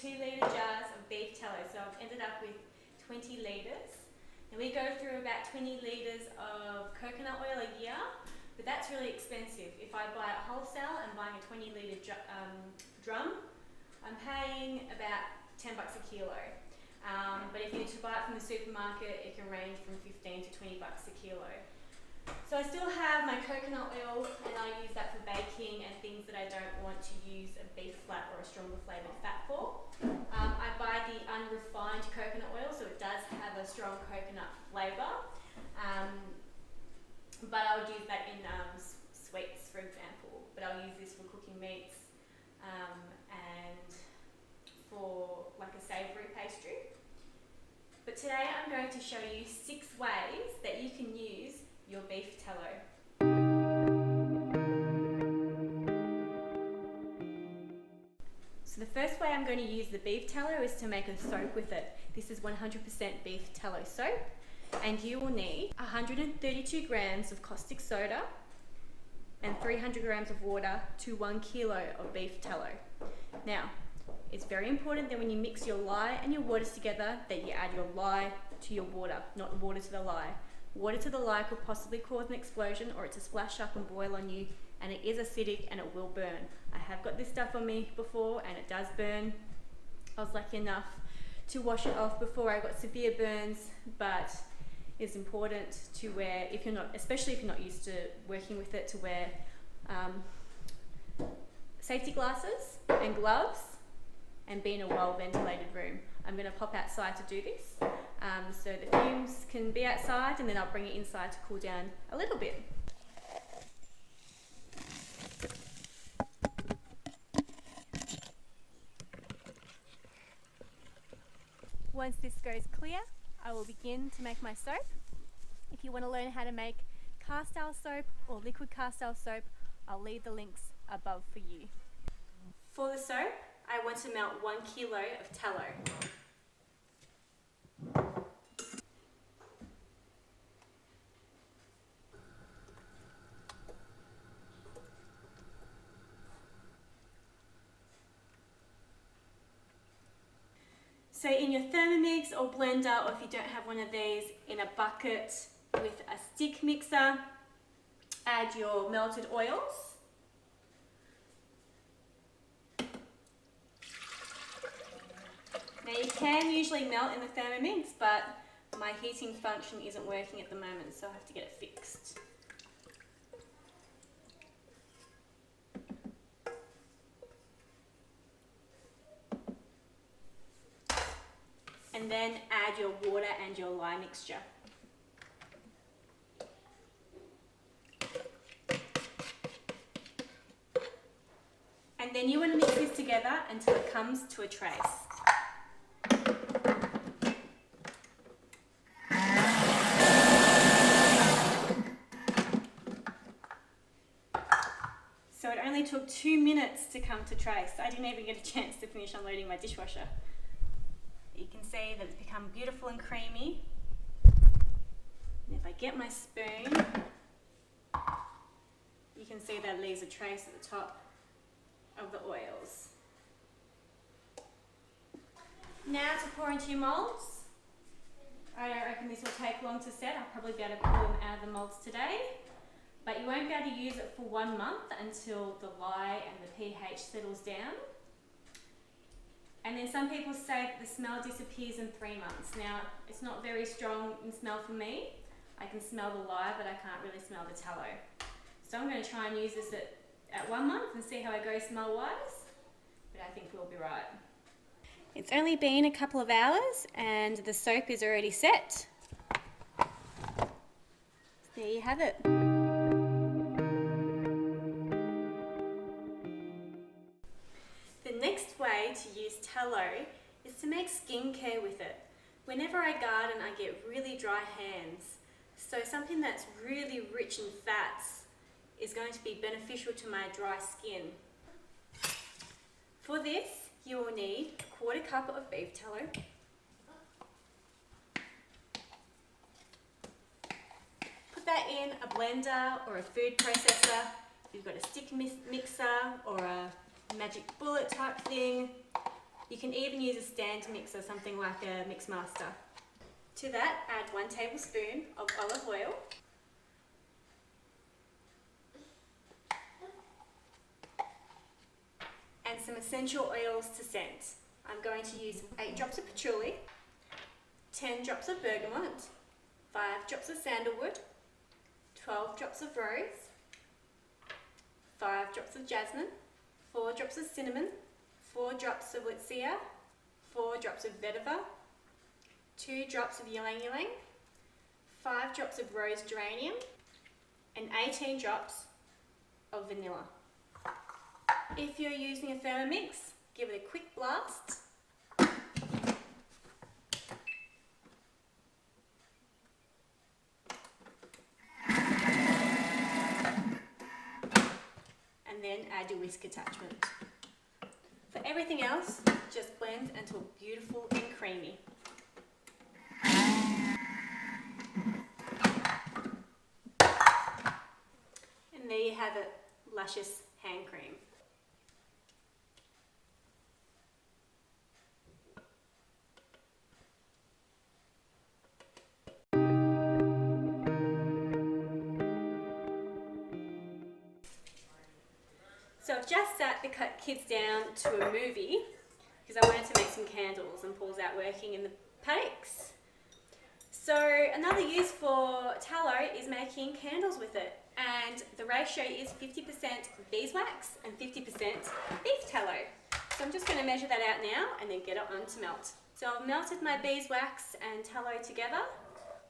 2-litre jars of beef tallow, so I've ended up with 20 litres. And we go through about 20 litres of coconut oil a year, but that's really expensive. If I buy it wholesale and buying a 20-litre drum, I'm paying about $10 a kilo. But if you were to buy it from the supermarket, it can range from $15 to $20 a kilo. So I still have my coconut oil, and I use that for baking and things that I don't want to use a beef fat or a stronger flavoured fat for. I buy the unrefined coconut oil, so it does have a strong coconut flavour. But I would use that in sweets, for example. But I'll use this for cooking meats and for like a savoury pastry. But today I'm going to show you 6 ways that you can use your beef tallow. So the first way I'm going to use the beef tallow is to make a soap with it. This is 100% beef tallow soap, and you will need 132 grams of caustic soda and 300 grams of water to 1 kilo of beef tallow. Now, it's very important that when you mix your lye and your waters together that you add your lye to your water, not water to the lye. Water to the lye could possibly cause an explosion or it to splash up and boil on you, and it is acidic and it will burn. I have got this stuff on me before and it does burn. I was lucky enough to wash it off before I got severe burns, but it's important to wear, if you're not, especially if you're not used to working with it, to wear safety glasses and gloves and be in a well ventilated room. I'm going to pop outside to do this so the fumes can be outside, and then I'll bring it inside to cool down a little bit. Once this goes clear, I will begin to make my soap. If you want to learn how to make castile soap or liquid castile soap, I'll leave the links above for you. For the soap, I want to melt 1 kilo of tallow. So in your Thermomix or blender, or if you don't have one of these, in a bucket with a stick mixer, add your melted oils. Now you can usually melt in the Thermomix, but my heating function isn't working at the moment, so I have to get it fixed. And then add your water and your lye mixture. And then you want to mix this together until it comes to a trace. So it only took 2 minutes to come to trace. I didn't even get a chance to finish unloading my dishwasher. You can see that it's become beautiful and creamy. And if I get my spoon, you can see that it leaves a trace at the top of the oils. Now to pour into your moulds. I don't reckon this will take long to set. I'll probably be able to pull them out of the moulds today. But you won't be able to use it for 1 month until the lye and the pH settles down. And then some people say that the smell disappears in 3 months. Now, it's not very strong in smell for me. I can smell the lye, but I can't really smell the tallow. So I'm going to try and use this at 1 month and see how I go smell-wise. But I think we'll be right. It's only been a couple of hours and the soap is already set. There you have it. The next way to use tallow is to make skincare with it. Whenever I garden, I get really dry hands. So something that's really rich in fats is going to be beneficial to my dry skin. For this, you will need a 1/4 cup of beef tallow, put that in a blender or a food processor. If you've got a stick mixer or a magic bullet type thing, You can even use a stand mixer, something like a mix master. To that, add 1 tablespoon of olive oil. And some essential oils to scent. I'm going to use 8 drops of patchouli, 10 drops of bergamot, 5 drops of sandalwood, 12 drops of rose, 5 drops of jasmine, 4 drops of cinnamon, 4 drops of litsea, 4 drops of vetiver, 2 drops of ylang ylang, 5 drops of rose geranium, and 18 drops of vanilla. If you're using a Thermomix, give it a quick blast. And then add your whisk attachment. For everything else, just blend until beautiful and creamy. And there you have it, luscious hand cream. So I've just sat the kids down to a movie because I wanted to make some candles, and Paul's out working in the paddocks. So another use for tallow is making candles with it, and the ratio is 50% beeswax and 50% beef tallow. So I'm just going to measure that out now and then get it on to melt. So I've melted my beeswax and tallow together.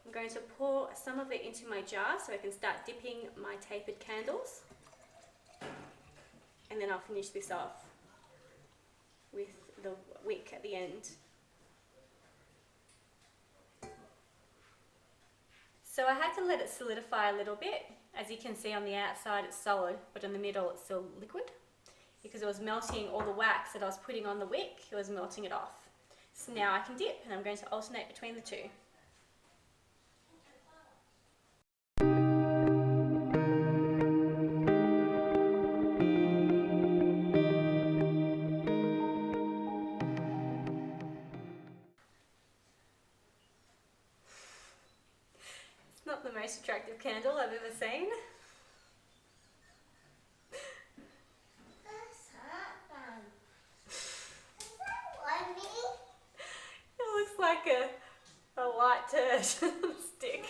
I'm going to pour some of it into my jar so I can start dipping my tapered candles. And then I'll finish this off with the wick at the end. So I had to let it solidify a little bit. As you can see on the outside it's solid, but in the middle it's still liquid, because it was melting all the wax that I was putting on the wick, it was melting it off. So now I can dip, and I'm going to alternate between the two. Not the most attractive candle I've ever seen. It looks like a light turd stick.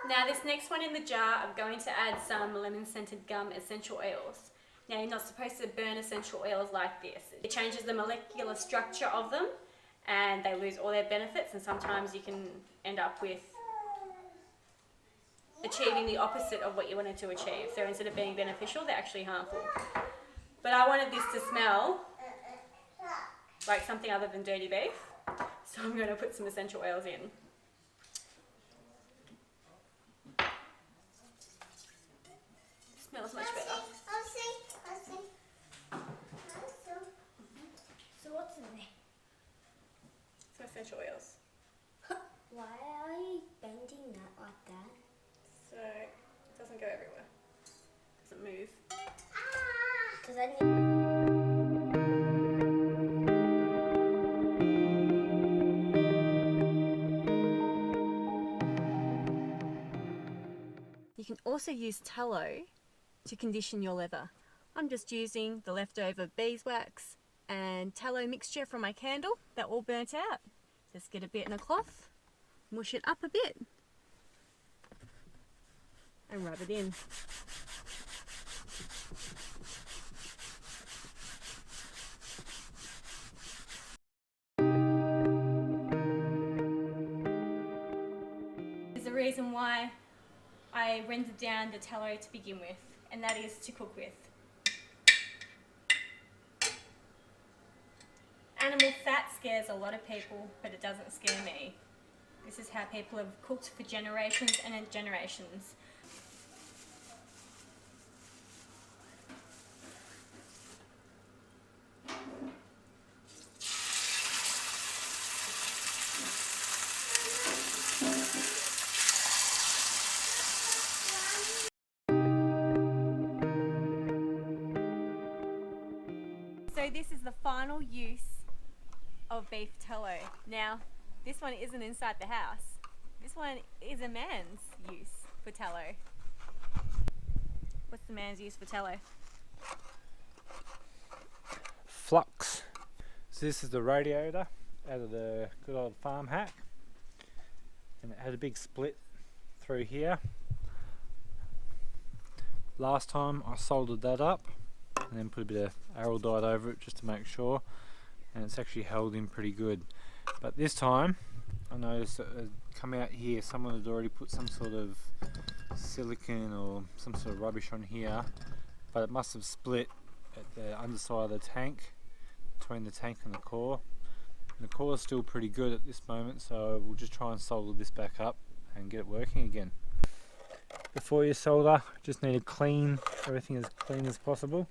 Now this next one in the jar, I'm going to add some lemon scented gum essential oils. Now you're not supposed to burn essential oils like this. It changes the molecular structure of them, and they lose all their benefits, and sometimes you can end up with achieving the opposite of what you wanted to achieve. So instead of being beneficial, they're actually harmful. But I wanted this to smell like something other than dirty beef, so I'm going to put some essential oils in. Smells much better. So what's in there? Some essential oils. Why are you bending that like that? So it doesn't go everywhere. Doesn't move. Because I need... You can also use tallow to condition your leather. I'm just using the leftover beeswax and tallow mixture from my candle that all burnt out. Just get a bit in a cloth, mush it up a bit, and rub it in. There's a reason why I rendered down the tallow to begin with, and that is to cook with. Animal fat scares a lot of people, but it doesn't scare me. This is how people have cooked for generations and generations. the final use of beef tallow. Now, this one isn't inside the house. This one is a man's use for tallow. What's the man's use for tallow? Flux. So this is the radiator out of the good old farm hack, and it had a big split through here. Last time I soldered that up and then put a bit of araldite over it just to make sure, and it's actually held in pretty good. But this time I noticed that it come out here, someone had already put some sort of silicone or some sort of rubbish on here, but it must have split at the underside of the tank, between the tank and the core. And the core is still pretty good at this moment, so we'll just try and solder this back up and get it working again. Before you solder, just need to clean everything as clean as possible,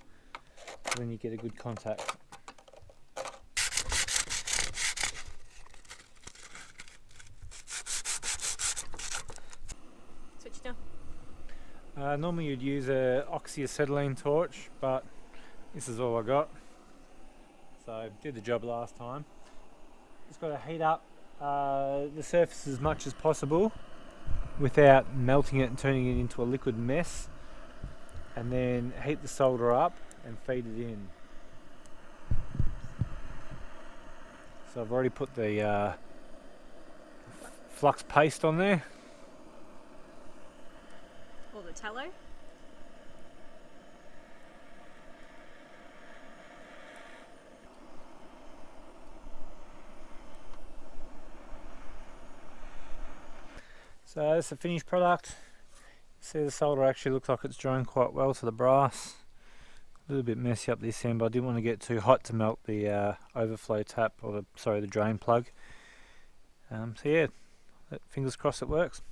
so then you get a good contact. Switch down. Normally you'd use a oxyacetylene torch, but this is all I got. So did the job last time. Just got to heat up the surface as much as possible without melting it and turning it into a liquid mess, and then heat the solder up and feed it in. So I've already put the flux paste on there. Or the tallow. So that's the finished product. See, the solder actually looks like it's drying quite well to the brass. A little bit messy up this end, but I didn't want to get too hot to melt the overflow tap, or the drain plug. So yeah, fingers crossed it works.